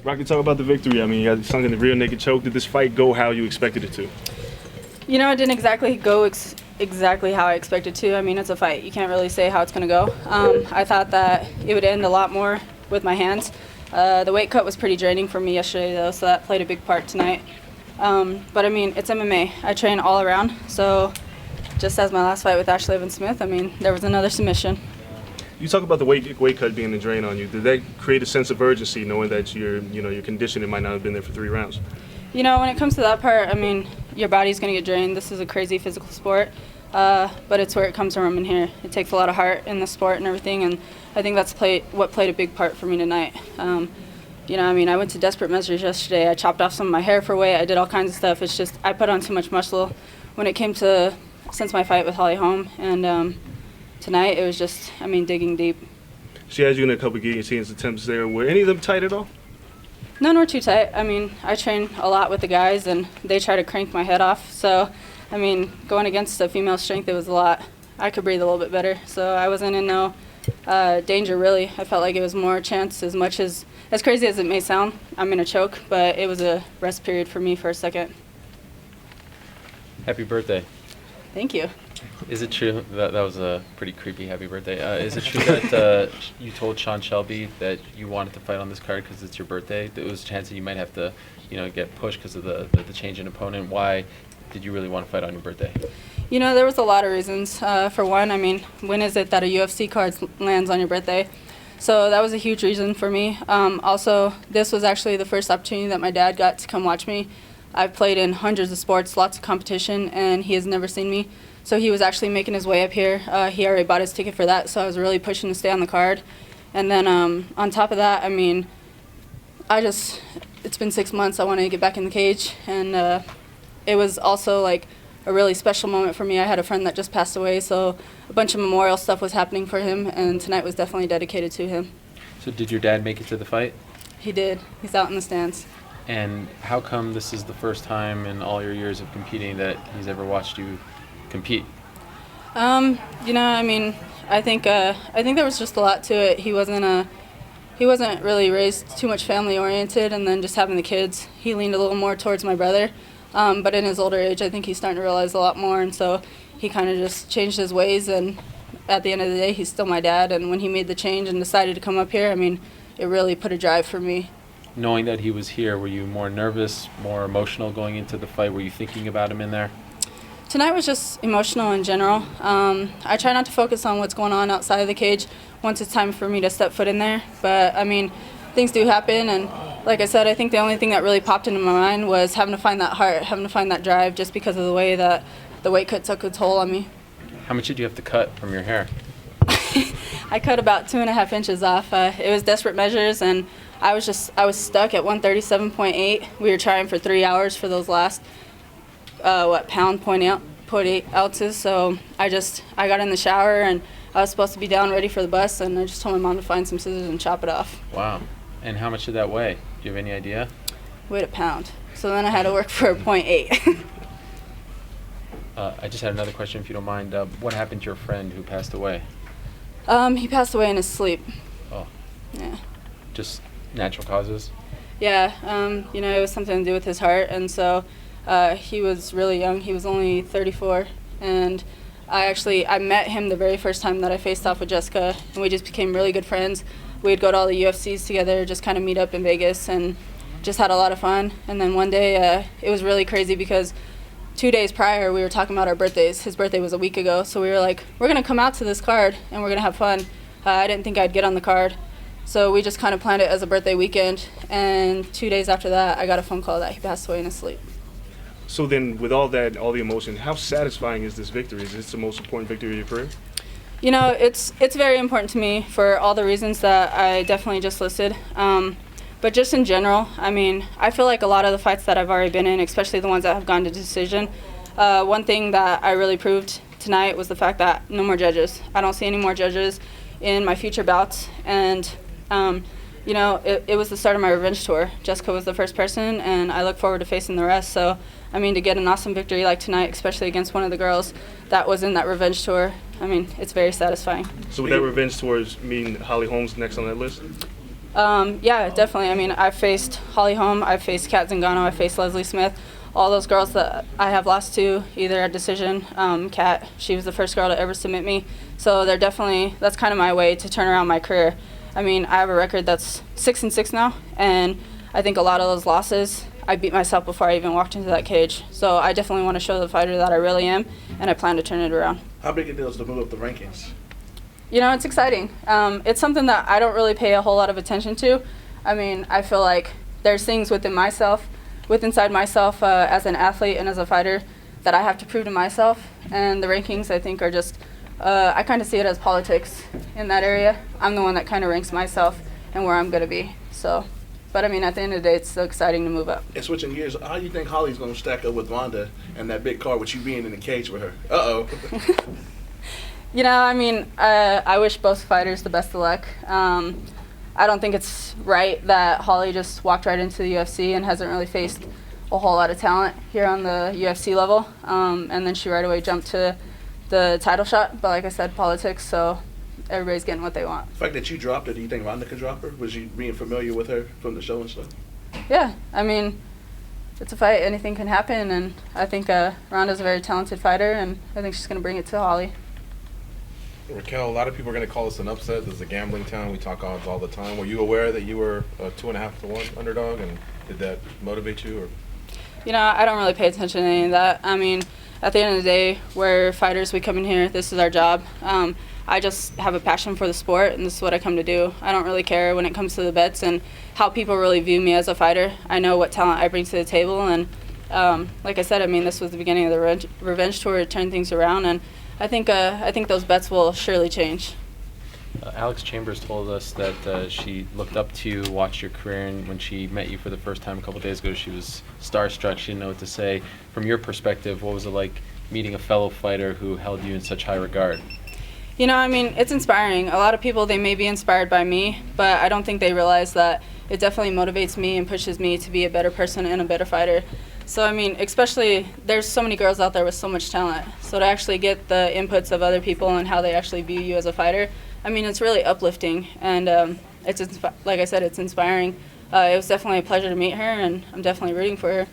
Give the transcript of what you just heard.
Rocky, talk about the victory. I mean, you got sunk in the rear naked choke. Did this fight go how you expected it to? You know, it didn't exactly go exactly how I expected to. I mean, it's a fight. You can't really say how it's going to go. I thought that it would end a lot more with my hands. The weight cut was pretty draining for me yesterday, though, so that played a big part tonight. But, I mean, it's MMA. I train all around. So just as my last fight with Ashley Evans-Smith, I mean, there was another submission. You talk about the weight cut being a drain on you. Did that create a sense of urgency, knowing that your conditioning might not have been there for 3 rounds? You know, when it comes to that part, I mean, your body's going to get drained. This is a crazy physical sport, but it's where it comes from in here. It takes a lot of heart in the sport and everything, and I think that's what played a big part for me tonight. You know, I mean, I went to desperate measures yesterday. I chopped off some of my hair for weight. I did all kinds of stuff. It's just I put on too much muscle when it came to since my fight with Holly Holm, and tonight it was just, I mean, digging deep. She had you in a couple of guillotine attempts there. Were any of them tight at all? None were too tight. I mean, I train a lot with the guys, and they try to crank my head off. So, I mean, going against a female strength, it was a lot. I could breathe a little bit better, so I wasn't in no danger, really. I felt like it was more a chance, as crazy as it may sound, I'm in a choke, but it was a rest period for me for a second. Happy birthday. Thank you. Is it true that was a pretty creepy happy birthday? Is it true that you told Sean Shelby that you wanted to fight on this card because it's your birthday? There was a chance that you might have to, get pushed because of the change in opponent. Why did you really want to fight on your birthday? You know, there was a lot of reasons. For one, I mean, when is it that a UFC card lands on your birthday? So that was a huge reason for me. Also, this was actually the first opportunity that my dad got to come watch me. I've played in hundreds of sports, lots of competition, and he has never seen me. So he was actually making his way up here. He already bought his ticket for that, so I was really pushing to stay on the card. And then on top of that, I mean, it's been 6 months. I wanted to get back in the cage, and it was also like a really special moment for me. I had a friend that just passed away, so a bunch of memorial stuff was happening for him, and tonight was definitely dedicated to him. So did your dad make it to the fight? He did. He's out in the stands. And how come this is the first time in all your years of competing that he's ever watched you compete? You know, I mean, I think there was just a lot to it. He wasn't really raised too much family oriented, and then just having the kids, he leaned a little more towards my brother. But in his older age, I think he's starting to realize a lot more, and so he kind of just changed his ways. And at the end of the day, he's still my dad. And when he made the change and decided to come up here, I mean, it really put a drive for me. Knowing that he was here, were you more nervous, more emotional going into the fight? Were you thinking about him in there? Tonight was just emotional in general. I try not to focus on what's going on outside of the cage once it's time for me to step foot in there. But, I mean, things do happen. And like I said, I think the only thing that really popped into my mind was having to find that heart, having to find that drive, just because of the way that the weight cut took a toll on me. How much did you have to cut from your hair? I cut about 2.5 inches off. It was desperate measures, and I was stuck at 137.8. We were trying for 3 hours for those last, pound, 0.8 ounces. So I got in the shower, and I was supposed to be down ready for the bus, and I just told my mom to find some scissors and chop it off. Wow. And how much did that weigh? Do you have any idea? Weighed a pound. So then I had to work for a 0.8. I just had another question, if you don't mind. What happened to your friend who passed away? He passed away in his sleep. Oh. Yeah. Just natural causes? Yeah. You know, it was something to do with his heart, and so he was really young. He was only 34, and I met him the very first time that I faced off with Jessica, and we just became really good friends. We'd go to all the UFCs together, just kind of meet up in Vegas, and just had a lot of fun. And then one day, it was really crazy because 2 days prior, we were talking about our birthdays. His birthday was a week ago, so we were like, we're going to come out to this card, and we're going to have fun. I didn't think I'd get on the card, so we just kind of planned it as a birthday weekend. And 2 days after that, I got a phone call that he passed away in his sleep. So then, with all that, all the emotion, how satisfying is this victory? Is this the most important victory of your career? You know, it's very important to me for all the reasons that I definitely just listed. But just in general, I mean, I feel like a lot of the fights that I've already been in, especially the ones that have gone to decision, one thing that I really proved tonight was the fact that no more judges. I don't see any more judges in my future bouts. And, you know, it was the start of my revenge tour. Jessica was the first person, and I look forward to facing the rest. So, I mean, to get an awesome victory like tonight, especially against one of the girls that was in that revenge tour, I mean, it's very satisfying. So would that revenge tour mean Holly Holm's next on that list? Yeah, definitely. I mean, I've faced Holly Holm, I've faced Kat Zingano, I've faced Leslie Smith. All those girls that I have lost to, either a decision. Kat, she was the first girl to ever submit me. So they're definitely, that's kind of my way to turn around my career. I mean, I have a record that's 6-6 now, and I think a lot of those losses, I beat myself before I even walked into that cage. So I definitely want to show the fighter that I really am, and I plan to turn it around. How big a deal is to move up the rankings? You know, it's exciting. It's something that I don't really pay a whole lot of attention to. I mean, I feel like there's things within myself, inside myself as an athlete and as a fighter that I have to prove to myself. And the rankings, I think, are just, I kind of see it as politics in that area. I'm the one that kind of ranks myself and where I'm going to be. So, but I mean, at the end of the day, it's so exciting to move up. And switching gears, how do you think Holly's going to stack up with Ronda and that big card with you being in the cage with her? Uh-oh. You know, I mean, I wish both fighters the best of luck. I don't think it's right that Holly just walked right into the UFC and hasn't really faced a whole lot of talent here on the UFC level. And then she right away jumped to the title shot. But like I said, politics, so everybody's getting what they want. The fact that you dropped her, do you think Ronda could drop her? Was you being familiar with her from the show and stuff? Yeah, I mean, it's a fight. Anything can happen. And I think Ronda's a very talented fighter, and I think she's going to bring it to Holly. Raquel, a lot of people are going to call this an upset. This is a gambling town. We talk odds all the time. Were you aware that you were 2.5 to 1 underdog, and did that motivate you? Or? You know, I don't really pay attention to any of that. I mean, at the end of the day, we're fighters. We come in here. This is our job. I just have a passion for the sport, and this is what I come to do. I don't really care when it comes to the bets and how people really view me as a fighter. I know what talent I bring to the table, and like I said, I mean, this was the beginning of the revenge tour to turn things around, and I think those bets will surely change. Alex Chambers told us that she looked up to you, watched your career, and when she met you for the first time a couple days ago, she was starstruck. She didn't know what to say. From your perspective, what was it like meeting a fellow fighter who held you in such high regard? You know, I mean, it's inspiring. A lot of people, they may be inspired by me, but I don't think they realize that it definitely motivates me and pushes me to be a better person and a better fighter. So, I mean, especially, there's so many girls out there with so much talent. So to actually get the inputs of other people and how they actually view you as a fighter, I mean, it's really uplifting. And like I said, it's inspiring. It was definitely a pleasure to meet her, and I'm definitely rooting for her.